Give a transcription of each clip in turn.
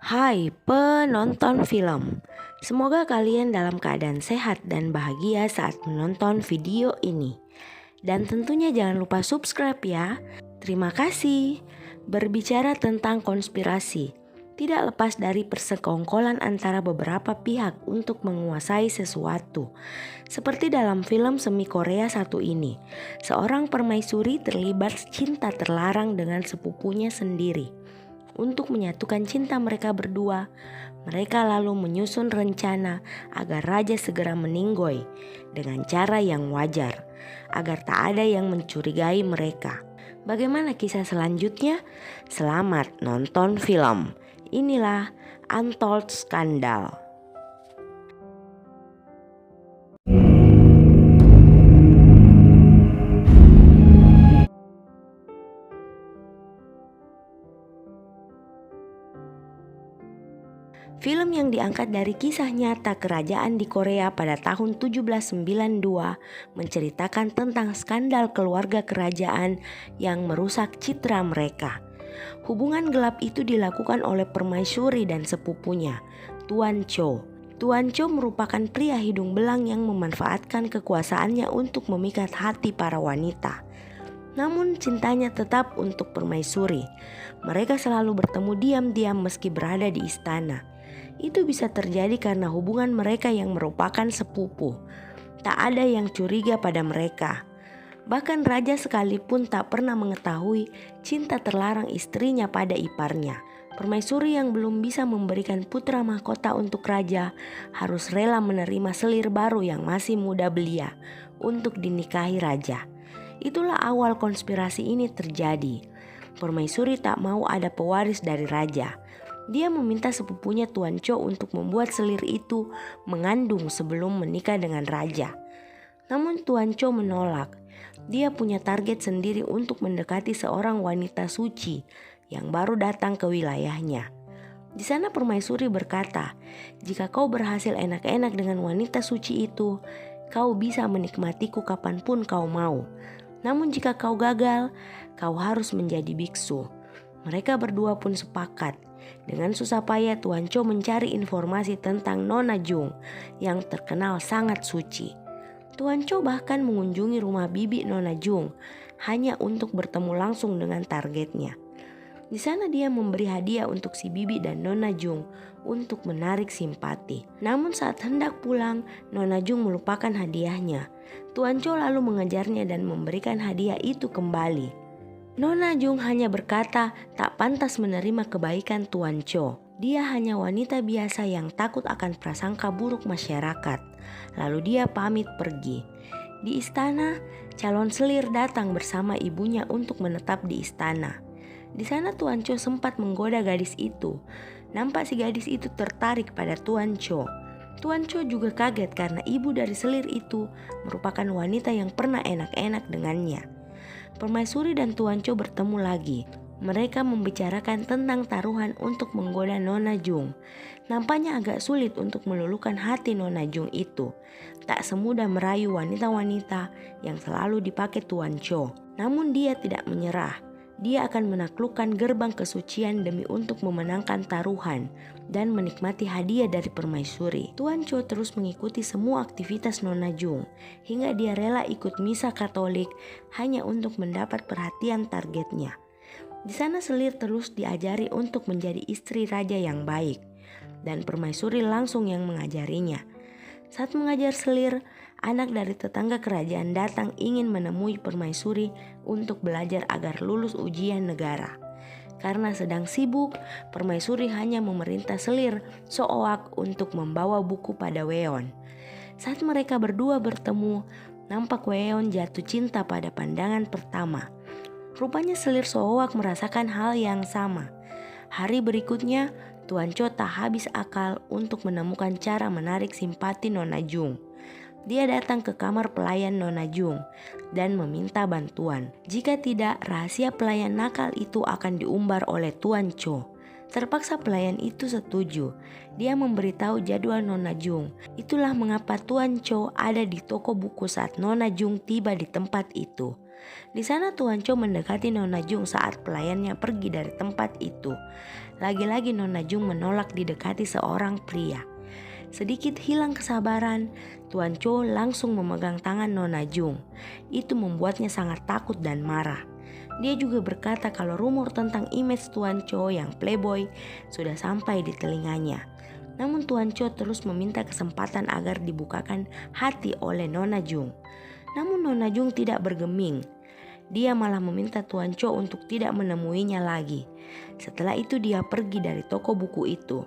Hai penonton film, semoga kalian dalam keadaan sehat dan bahagia saat menonton video ini. Dan tentunya jangan lupa subscribe ya. Terima kasih. Berbicara tentang konspirasi, tidak lepas dari persekongkolan antara beberapa pihak untuk menguasai sesuatu. Seperti dalam film semi Korea satu ini, seorang permaisuri terlibat cinta terlarang dengan sepupunya sendiri. Untuk menyatukan cinta mereka berdua, mereka lalu menyusun rencana agar raja segera meninggoy dengan cara yang wajar, agar tak ada yang mencurigai mereka. Bagaimana kisah selanjutnya? Selamat nonton film. Inilah Untold Scandal. Film yang diangkat dari kisah nyata kerajaan di Korea pada tahun 1792 menceritakan tentang skandal keluarga kerajaan yang merusak citra mereka. Hubungan gelap itu dilakukan oleh permaisuri dan sepupunya, Tuan Cho. Tuan Cho merupakan pria hidung belang yang memanfaatkan kekuasaannya untuk memikat hati para wanita. Namun cintanya tetap untuk permaisuri. Mereka selalu bertemu diam-diam meski berada di istana. Itu bisa terjadi karena hubungan mereka yang merupakan sepupu. Tak ada yang curiga pada mereka. Bahkan raja sekalipun tak pernah mengetahui cinta terlarang istrinya pada iparnya. Permaisuri yang belum bisa memberikan putra mahkota untuk raja harus rela menerima selir baru yang masih muda belia untuk dinikahi raja. Itulah awal konspirasi ini terjadi. Permaisuri tak mau ada pewaris dari raja. Dia meminta sepupunya Tuan Cho untuk membuat selir itu mengandung sebelum menikah dengan raja. Namun Tuan Cho menolak. Dia punya target sendiri untuk mendekati seorang wanita suci yang baru datang ke wilayahnya. Di sana permaisuri berkata, "Jika kau berhasil enak-enak dengan wanita suci itu, kau bisa menikmatiku kapanpun kau mau. Namun jika kau gagal, kau harus menjadi biksu." Mereka berdua pun sepakat. Dengan susah payah Tuan Cho mencari informasi tentang Nona Jung yang terkenal sangat suci. Tuan Cho bahkan mengunjungi rumah bibi Nona Jung hanya untuk bertemu langsung dengan targetnya. Di sana dia memberi hadiah untuk si bibi dan Nona Jung untuk menarik simpati. Namun saat hendak pulang, Nona Jung melupakan hadiahnya. Tuan Cho lalu mengejarnya dan memberikan hadiah itu kembali. Nona Jung hanya berkata tak pantas menerima kebaikan Tuan Cho. Dia hanya wanita biasa yang takut akan prasangka buruk masyarakat. Lalu dia pamit pergi. Di istana, calon selir datang bersama ibunya untuk menetap di istana. Di sana Tuan Cho sempat menggoda gadis itu. Nampak si gadis itu tertarik pada Tuan Cho. Tuan Cho juga kaget karena ibu dari selir itu merupakan wanita yang pernah enak-enak dengannya. Permaisuri dan Tuan Cho bertemu lagi. Mereka membicarakan tentang taruhan untuk menggoda Nona Jung. Nampaknya agak sulit untuk meluluhkan hati Nona Jung itu. Tak semudah merayu wanita-wanita yang selalu dipakai Tuan Cho. Namun dia tidak menyerah. Dia akan menaklukkan gerbang kesucian demi untuk memenangkan taruhan dan menikmati hadiah dari permaisuri. Tuan Cho terus mengikuti semua aktivitas Nona Jung hingga dia rela ikut misa Katolik hanya untuk mendapat perhatian targetnya. Di sana selir terus diajari untuk menjadi istri raja yang baik dan permaisuri langsung yang mengajarinya. Saat mengajar selir, anak dari tetangga kerajaan datang ingin menemui permaisuri untuk belajar agar lulus ujian negara. Karena sedang sibuk, permaisuri hanya memerintah selir Soowak untuk membawa buku pada Weon. Saat mereka berdua bertemu, nampak Weon jatuh cinta pada pandangan pertama. Rupanya selir Soowak merasakan hal yang sama. Hari berikutnya, Tuan Cho tak habis akal untuk menemukan cara menarik simpati Nona Jung. Dia datang ke kamar pelayan Nona Jung dan meminta bantuan. Jika tidak, rahasia pelayan nakal itu akan diumbar oleh Tuan Cho. Terpaksa pelayan itu setuju. Dia memberitahu jadwal Nona Jung. Itulah mengapa Tuan Cho ada di toko buku saat Nona Jung tiba di tempat itu. Di sana Tuan Cho mendekati Nona Jung saat pelayannya pergi dari tempat itu. Lagi-lagi Nona Jung menolak didekati seorang pria. Sedikit hilang kesabaran, Tuan Cho langsung memegang tangan Nona Jung. Itu membuatnya sangat takut dan marah. Dia juga berkata kalau rumor tentang image Tuan Cho yang playboy sudah sampai di telinganya. Namun Tuan Cho terus meminta kesempatan agar dibukakan hati oleh Nona Jung. Namun Nona Jung tidak bergeming. Dia malah meminta Tuan Cho untuk tidak menemuinya lagi. Setelah itu dia pergi dari toko buku itu.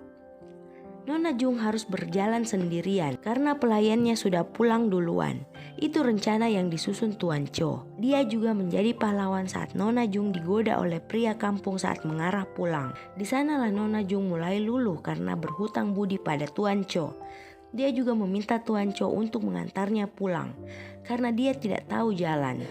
Nona Jung harus berjalan sendirian karena pelayannya sudah pulang duluan. Itu rencana yang disusun Tuan Cho. Dia juga menjadi pahlawan saat Nona Jung digoda oleh pria kampung saat mengarah pulang. Di sanalah Nona Jung mulai luluh karena berhutang budi pada Tuan Cho. Dia juga meminta Tuan Cho untuk mengantarnya pulang karena dia tidak tahu jalan.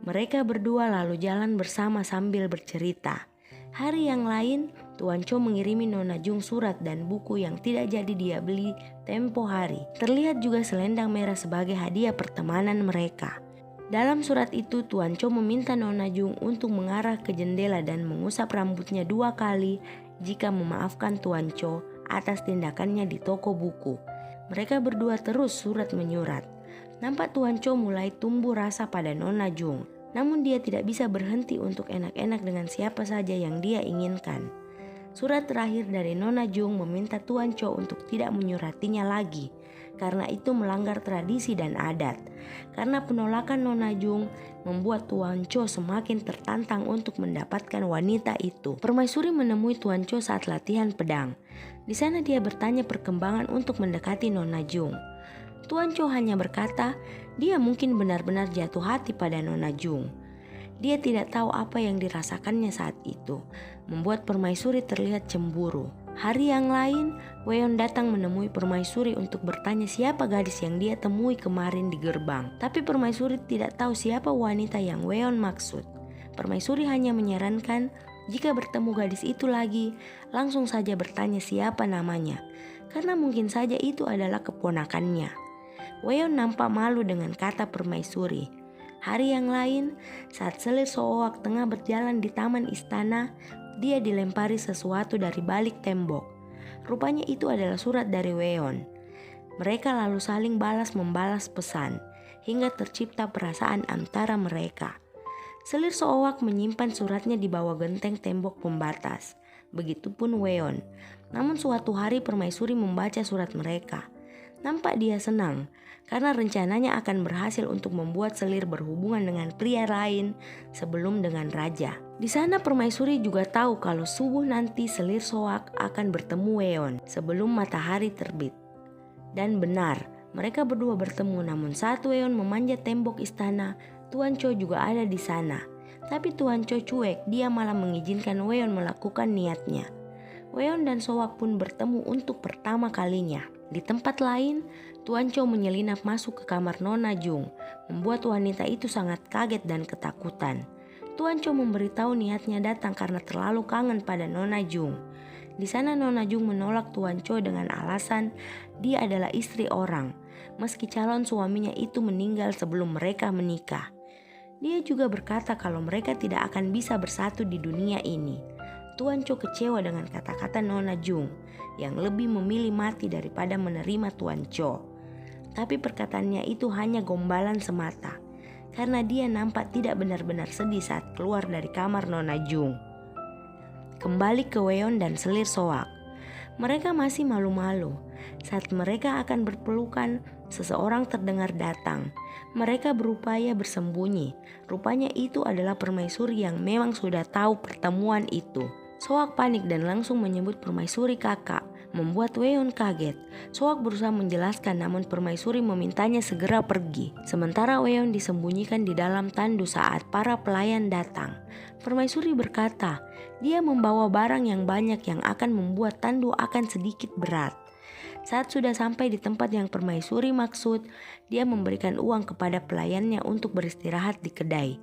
Mereka berdua lalu jalan bersama sambil bercerita. Hari yang lain, Tuan Cho mengirimi Nona Jung surat dan buku yang tidak jadi dia beli tempo hari. Terlihat juga selendang merah sebagai hadiah pertemanan mereka. Dalam surat itu, Tuan Cho meminta Nona Jung untuk mengarah ke jendela dan mengusap rambutnya 2 kali jika memaafkan Tuan Cho atas tindakannya di toko buku. Mereka berdua terus surat menyurat. Nampak Tuan Cho mulai tumbuh rasa pada Nona Jung. Namun dia tidak bisa berhenti untuk enak-enak dengan siapa saja yang dia inginkan. Surat terakhir dari Nona Jung meminta Tuan Cho untuk tidak menyuratinya lagi, karena itu melanggar tradisi dan adat. Karena penolakan Nona Jung membuat Tuan Cho semakin tertantang untuk mendapatkan wanita itu. Permaisuri menemui Tuan Cho saat latihan pedang. Di sana dia bertanya perkembangan untuk mendekati Nona Jung. Tuan Cho hanya berkata, dia mungkin benar-benar jatuh hati pada Nona Jung. Dia tidak tahu apa yang dirasakannya saat itu, membuat permaisuri terlihat cemburu. Hari yang lain, Weon datang menemui permaisuri untuk bertanya siapa gadis yang dia temui kemarin di gerbang. Tapi permaisuri tidak tahu siapa wanita yang Weon maksud. Permaisuri hanya menyarankan jika bertemu gadis itu lagi, langsung saja bertanya siapa namanya, karena mungkin saja itu adalah keponakannya. Weon nampak malu dengan kata permaisuri. Hari yang lain, saat Selir Soowak tengah berjalan di taman istana, dia dilempari sesuatu dari balik tembok. Rupanya itu adalah surat dari Weon. Mereka lalu saling balas-membalas pesan, hingga tercipta perasaan antara mereka. Selir Soowak menyimpan suratnya di bawah genteng tembok pembatas. Begitupun Weon. Namun suatu hari permaisuri membaca surat mereka. Nampak dia senang karena rencananya akan berhasil untuk membuat Selir berhubungan dengan pria lain sebelum dengan raja. Di sana permaisuri juga tahu kalau subuh nanti Selir Soowak akan bertemu Weon sebelum matahari terbit. Dan benar, mereka berdua bertemu, namun saat Weon memanjat tembok istana, Tuan Cho juga ada di sana. Tapi Tuan Cho cuek, dia malah mengizinkan Weon melakukan niatnya. Weon dan Soowak pun bertemu untuk pertama kalinya. Di tempat lain, Tuan Cho menyelinap masuk ke kamar Nona Jung, membuat wanita itu sangat kaget dan ketakutan. Tuan Cho memberitahu niatnya datang karena terlalu kangen pada Nona Jung. Di sana Nona Jung menolak Tuan Cho dengan alasan dia adalah istri orang, meski calon suaminya itu meninggal sebelum mereka menikah. Dia juga berkata kalau mereka tidak akan bisa bersatu di dunia ini. Tuan Cho kecewa dengan kata-kata Nona Jung yang lebih memilih mati daripada menerima Tuan Cho. Tapi perkataannya itu hanya gombalan semata, karena dia nampak tidak benar-benar sedih saat keluar dari kamar Nona Jung. Kembali ke Weon dan Selir Soowak. Mereka masih malu-malu. Saat mereka akan berpelukan, seseorang terdengar datang. Mereka berupaya bersembunyi. Rupanya itu adalah permaisuri yang memang sudah tahu pertemuan itu. Soowak panik dan langsung menyebut permaisuri kakak, membuat Weon kaget. Soowak berusaha menjelaskan, namun permaisuri memintanya segera pergi. Sementara Weon disembunyikan di dalam tandu saat para pelayan datang. Permaisuri berkata, dia membawa barang yang banyak yang akan membuat tandu akan sedikit berat. Saat sudah sampai di tempat yang permaisuri maksud, dia memberikan uang kepada pelayannya untuk beristirahat di kedai.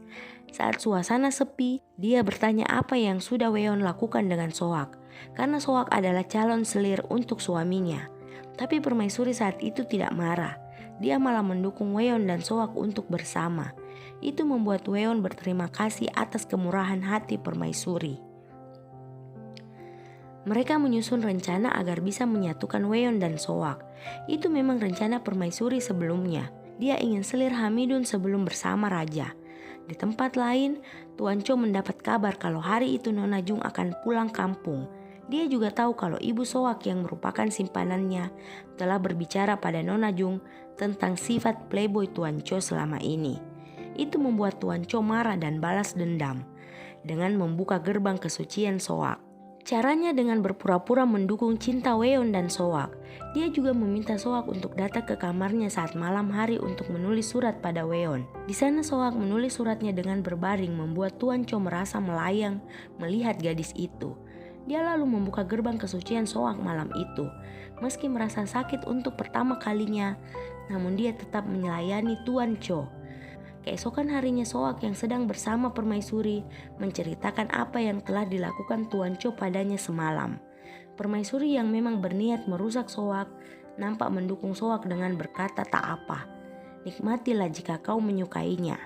Saat suasana sepi, dia bertanya apa yang sudah Weon lakukan dengan Soowak, karena Soowak adalah calon selir untuk suaminya. Tapi permaisuri saat itu tidak marah. Dia malah mendukung Weon dan Soowak untuk bersama. Itu membuat Weon berterima kasih atas kemurahan hati permaisuri. Mereka menyusun rencana agar bisa menyatukan Weon dan Soak. Itu memang rencana permaisuri sebelumnya. Dia ingin selir Hamidun sebelum bersama raja. Di tempat lain, Tuan Cho mendapat kabar kalau hari itu Nona Jung akan pulang kampung. Dia juga tahu kalau Ibu Soak yang merupakan simpanannya telah berbicara pada Nona Jung tentang sifat playboy Tuan Cho selama ini. Itu membuat Tuan Cho marah dan balas dendam dengan membuka gerbang kesucian Soak. Caranya dengan berpura-pura mendukung cinta Weon dan Soak. Dia juga meminta Soak untuk datang ke kamarnya saat malam hari untuk menulis surat pada Weon. Di sana Soak menulis suratnya dengan berbaring, membuat Tuan Cho merasa melayang melihat gadis itu. Dia lalu membuka gerbang kesucian Soak malam itu. Meski merasa sakit untuk pertama kalinya, namun dia tetap melayani Tuan Cho. Keesokan harinya Soak yang sedang bersama permaisuri menceritakan apa yang telah dilakukan Tuan Cho padanya semalam. Permaisuri yang memang berniat merusak Soak nampak mendukung Soak dengan berkata tak apa. Nikmatilah jika kau menyukainya.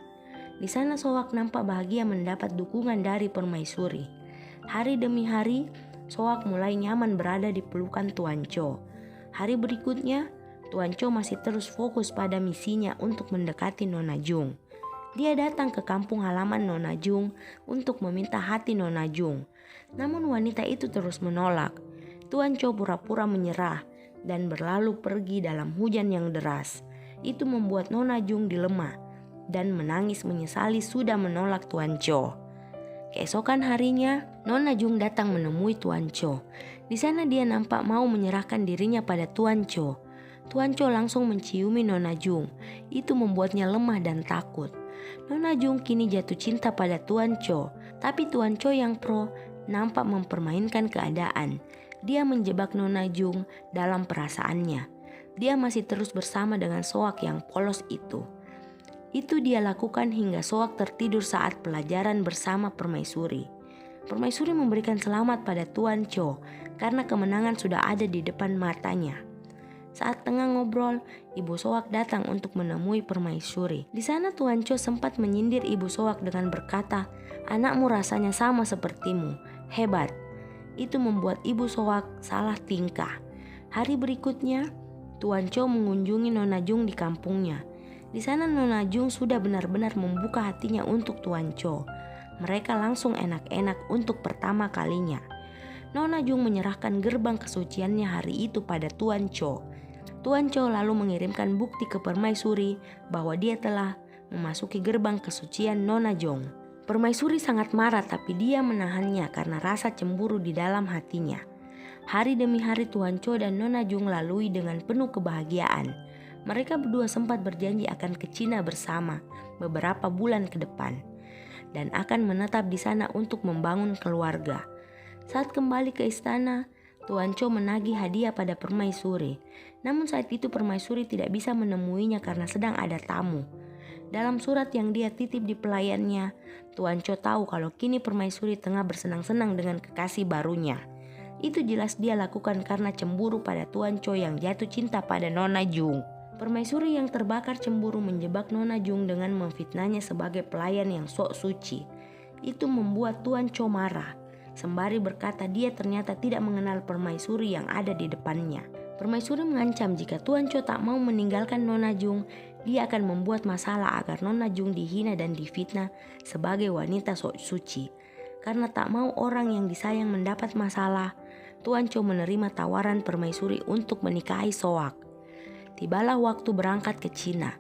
Di sana Soak nampak bahagia mendapat dukungan dari permaisuri. Hari demi hari, Soak mulai nyaman berada di pelukan Tuan Cho. Hari berikutnya, Tuan Cho masih terus fokus pada misinya untuk mendekati Nona Jung. Dia datang ke kampung halaman Nona Jung untuk meminta hati Nona Jung. Namun wanita itu terus menolak. Tuan Cho pura-pura menyerah dan berlalu pergi dalam hujan yang deras. Itu membuat Nona Jung dilema dan menangis menyesali sudah menolak Tuan Cho. Keesokan harinya, Nona Jung datang menemui Tuan Cho. Di sana dia nampak mau menyerahkan dirinya pada Tuan Cho. Tuan Cho langsung menciumi Nona Jung. Itu membuatnya lemah dan takut. Nona Jung kini jatuh cinta pada Tuan Cho. Tapi Tuan Cho yang pro nampak mempermainkan keadaan. Dia menjebak Nona Jung dalam perasaannya. Dia masih terus bersama dengan Soak yang polos itu. Itu dia lakukan hingga Soak tertidur saat pelajaran bersama permaisuri. Permaisuri memberikan selamat pada Tuan Cho karena kemenangan sudah ada di depan matanya. Saat tengah ngobrol, Ibu Soak datang untuk menemui permaisuri. Di sana Tuan Cho sempat menyindir Ibu Soak dengan berkata, "Anakmu rasanya sama sepertimu, hebat." Itu membuat Ibu Soak salah tingkah. Hari berikutnya, Tuan Cho mengunjungi Nona Jung di kampungnya. Di sana Nona Jung sudah benar-benar membuka hatinya untuk Tuan Cho. Mereka langsung enak-enak untuk pertama kalinya. Nona Jung menyerahkan gerbang kesuciannya hari itu pada Tuan Cho. Tuan Cho lalu mengirimkan bukti ke permaisuri bahwa dia telah memasuki gerbang kesucian Nona Jung. Permaisuri sangat marah tapi dia menahannya karena rasa cemburu di dalam hatinya. Hari demi hari Tuan Cho dan Nona Jung lalui dengan penuh kebahagiaan. Mereka berdua sempat berjanji akan ke Cina bersama beberapa bulan ke depan dan akan menetap di sana untuk membangun keluarga. Saat kembali ke istana, Tuan Cho menagih hadiah pada permaisuri. Namun saat itu permaisuri tidak bisa menemuinya karena sedang ada tamu. Dalam surat yang dia titip di pelayannya, Tuan Cho tahu kalau kini permaisuri tengah bersenang-senang dengan kekasih barunya. Itu jelas dia lakukan karena cemburu pada Tuan Cho yang jatuh cinta pada Nona Jung. Permaisuri yang terbakar cemburu menjebak Nona Jung dengan memfitnahnya sebagai pelayan yang sok suci. Itu membuat Tuan Cho marah, sembari berkata dia ternyata tidak mengenal permaisuri yang ada di depannya. Permaisuri mengancam jika Tuan Cho tak mau meninggalkan Nona Jung, dia akan membuat masalah agar Nona Jung dihina dan difitnah sebagai wanita sok suci. Karena tak mau orang yang disayang mendapat masalah, Tuan Cho menerima tawaran permaisuri untuk menikahi Soak. Tibalah waktu berangkat ke Cina.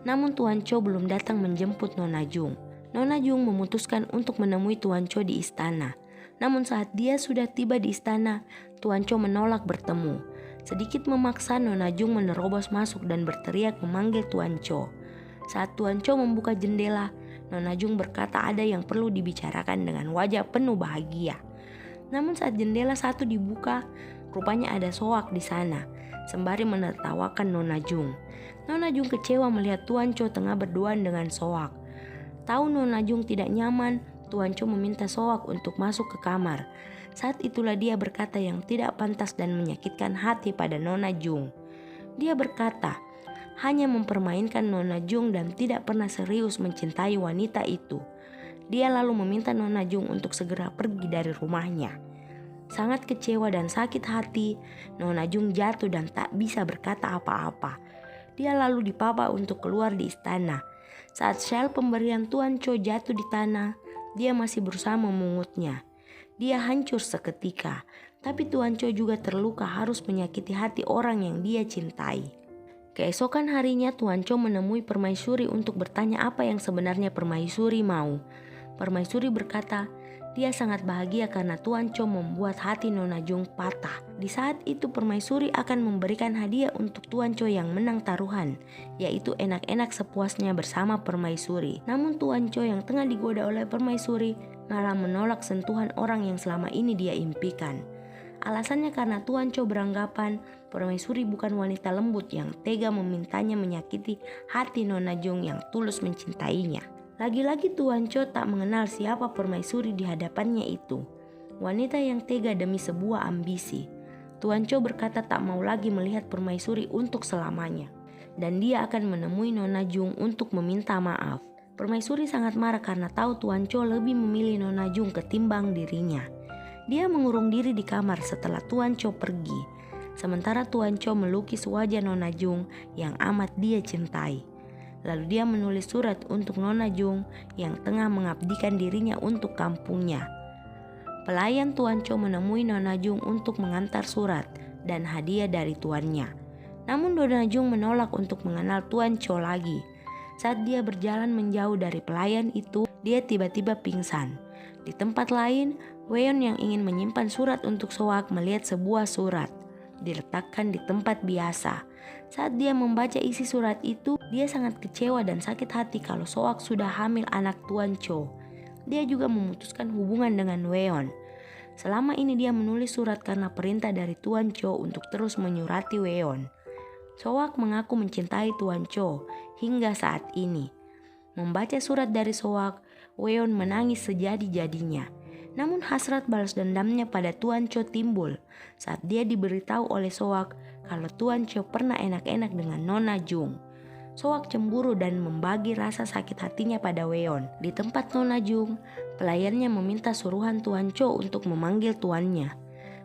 Namun Tuan Cho belum datang menjemput Nona Jung. Nona Jung memutuskan untuk menemui Tuan Cho di istana. Namun saat dia sudah tiba di istana, Tuan Cho menolak bertemu. Sedikit memaksa Nona Jung menerobos masuk dan berteriak memanggil Tuan Cho. Saat Tuan Cho membuka jendela, Nona Jung berkata ada yang perlu dibicarakan dengan wajah penuh bahagia. Namun saat jendela satu dibuka, rupanya ada Soak di sana, sembari menertawakan Nona Jung. Nona Jung kecewa melihat Tuan Cho tengah berduaan dengan Soak. Tahu Nona Jung tidak nyaman, Tuan Cho meminta Soak untuk masuk ke kamar. Saat itulah dia berkata yang tidak pantas dan menyakitkan hati pada Nona Jung. Dia berkata, hanya mempermainkan Nona Jung dan tidak pernah serius mencintai wanita itu. Dia lalu meminta Nona Jung untuk segera pergi dari rumahnya. Sangat kecewa dan sakit hati, Nona Jung jatuh dan tak bisa berkata apa-apa. Dia lalu dipapa untuk keluar di istana. Saat shell pemberian Tuan Cho jatuh di tanah, dia masih berusaha memungutnya. Dia hancur seketika, tapi Tuan Cho juga terluka harus menyakiti hati orang yang dia cintai. Keesokan harinya Tuan Cho menemui Permaisuri untuk bertanya apa yang sebenarnya Permaisuri mau. Permaisuri berkata, dia sangat bahagia karena Tuan Cho membuat hati Nona Jung patah. Di saat itu Permaisuri akan memberikan hadiah untuk Tuan Cho yang menang taruhan, yaitu enak-enak sepuasnya bersama Permaisuri. Namun Tuan Cho yang tengah digoda oleh Permaisuri malah menolak sentuhan orang yang selama ini dia impikan. Alasannya karena Tuan Cho beranggapan Permaisuri bukan wanita lembut yang tega memintanya menyakiti hati Nona Jung yang tulus mencintainya. Lagi-lagi Tuan Cho tak mengenal siapa Permaisuri di hadapannya itu. Wanita yang tega demi sebuah ambisi. Tuan Cho berkata tak mau lagi melihat Permaisuri untuk selamanya. Dan dia akan menemui Nona Jung untuk meminta maaf. Permaisuri sangat marah karena tahu Tuan Cho lebih memilih Nona Jung ketimbang dirinya. Dia mengurung diri di kamar setelah Tuan Cho pergi. Sementara Tuan Cho melukis wajah Nona Jung yang amat dia cintai. Lalu dia menulis surat untuk Nona Jung yang tengah mengabdikan dirinya untuk kampungnya. Pelayan Tuan Cho menemui Nona Jung untuk mengantar surat dan hadiah dari tuannya. Namun Nona Jung menolak untuk mengenal Tuan Cho lagi. Saat dia berjalan menjauh dari pelayan itu, dia tiba-tiba pingsan. Di tempat lain, Weon yang ingin menyimpan surat untuk Soak melihat sebuah surat diletakkan di tempat biasa. Saat dia membaca isi surat itu, dia sangat kecewa dan sakit hati kalau Soak sudah hamil anak Tuan Cho. Dia juga memutuskan hubungan dengan Weon. Selama ini dia menulis surat karena perintah dari Tuan Cho untuk terus menyurati Weon. Soak mengaku mencintai Tuan Cho hingga saat ini. Membaca surat dari Soak, Weon menangis sejadi-jadinya. Namun hasrat balas dendamnya pada Tuan Cho timbul saat dia diberitahu oleh Soak kalau Tuan Cho pernah enak-enak dengan Nona Jung. Soak cemburu dan membagi rasa sakit hatinya pada Weon. Di tempat Nona Jung, pelayannya meminta suruhan Tuan Cho untuk memanggil tuannya.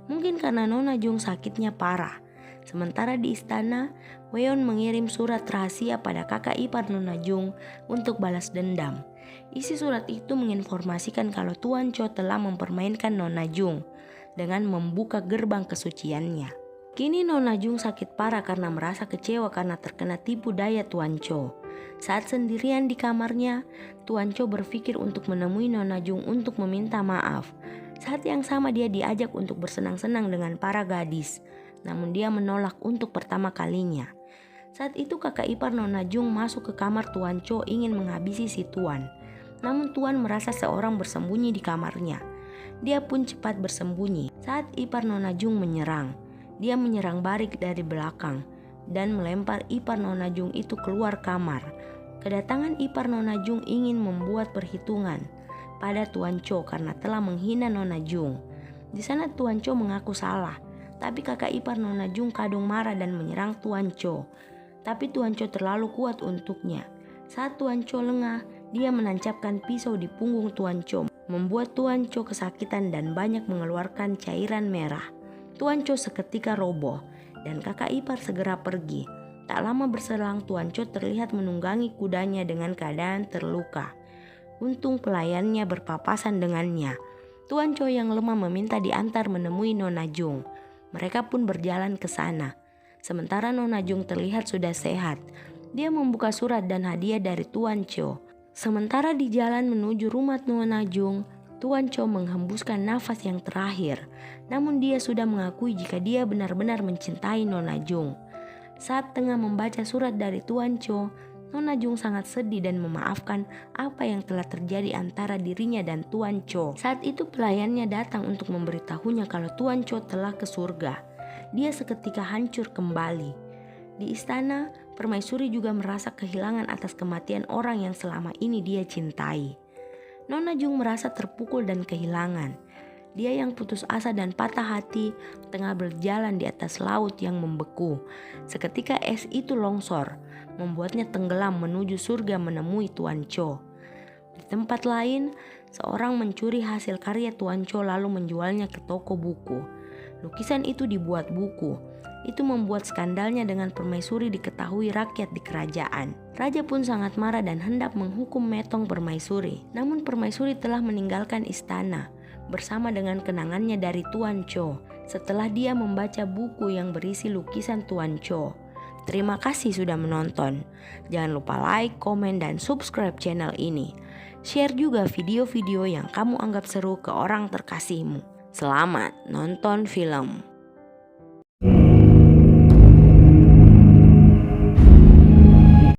Mungkin karena Nona Jung sakitnya parah. Sementara di istana, Weon mengirim surat rahasia pada kakak ipar Nona Jung untuk balas dendam. Isi surat itu menginformasikan kalau Tuan Cho telah mempermainkan Nona Jung dengan membuka gerbang kesuciannya. Kini Nona Jung sakit parah karena merasa kecewa karena terkena tipu daya Tuan Cho. Saat sendirian di kamarnya, Tuan Cho berpikir untuk menemui Nona Jung untuk meminta maaf. Saat yang sama dia diajak untuk bersenang-senang dengan para gadis. Namun dia menolak untuk pertama kalinya. Saat itu kakak ipar Nona Jung masuk ke kamar Tuan Cho ingin menghabisi si Tuan. Namun Tuan merasa seorang bersembunyi di kamarnya. Dia pun cepat bersembunyi. Saat ipar Nona Jung menyerang, dia menyerang balik dari belakang dan melempar ipar Nona Jung itu keluar kamar. Kedatangan ipar Nona Jung ingin membuat perhitungan pada Tuan Cho karena telah menghina Nona Jung. Di sana Tuan Cho mengaku salah. Tapi kakak ipar Nona Jung kadung marah dan menyerang Tuan Cho. Tapi Tuan Cho terlalu kuat untuknya. Saat Tuan Cho lengah, dia menancapkan pisau di punggung Tuan Cho, membuat Tuan Cho kesakitan dan banyak mengeluarkan cairan merah. Tuan Cho seketika roboh dan kakak ipar segera pergi. Tak lama berselang Tuan Cho terlihat menunggangi kudanya dengan keadaan terluka. Untung pelayannya berpapasan dengannya. Tuan Cho yang lemah meminta diantar menemui Nona Jung. Mereka pun berjalan ke sana. Sementara Nona Jung terlihat sudah sehat. Dia membuka surat dan hadiah dari Tuan Cho. Sementara di jalan menuju rumah Nona Jung, Tuan Cho menghembuskan nafas yang terakhir. Namun dia sudah mengakui jika dia benar-benar mencintai Nona Jung. Saat tengah membaca surat dari Tuan Cho, Nona Jung sangat sedih dan memaafkan apa yang telah terjadi antara dirinya dan Tuan Cho. Saat itu pelayannya datang untuk memberitahunya kalau Tuan Cho telah ke surga. Dia seketika hancur kembali. Di istana, Permaisuri juga merasa kehilangan atas kematian orang yang selama ini dia cintai. Nona Jung merasa terpukul dan kehilangan. Dia yang putus asa dan patah hati tengah berjalan di atas laut yang membeku. Seketika es itu longsor. membuatnya tenggelam menuju surga menemui Tuan Cho. Di tempat lain, seorang mencuri hasil karya Tuan Cho lalu menjualnya ke toko buku. Lukisan itu dibuat buku. Itu membuat skandalnya dengan permaisuri diketahui rakyat di kerajaan. Raja pun sangat marah dan hendak menghukum Metong permaisuri. Namun permaisuri telah meninggalkan istana bersama dengan kenangannya dari Tuan Cho setelah dia membaca buku yang berisi lukisan Tuan Cho. Terima kasih sudah menonton. Jangan lupa like, komen, dan subscribe channel ini. Share juga video-video yang kamu anggap seru ke orang terkasihmu. Selamat nonton film.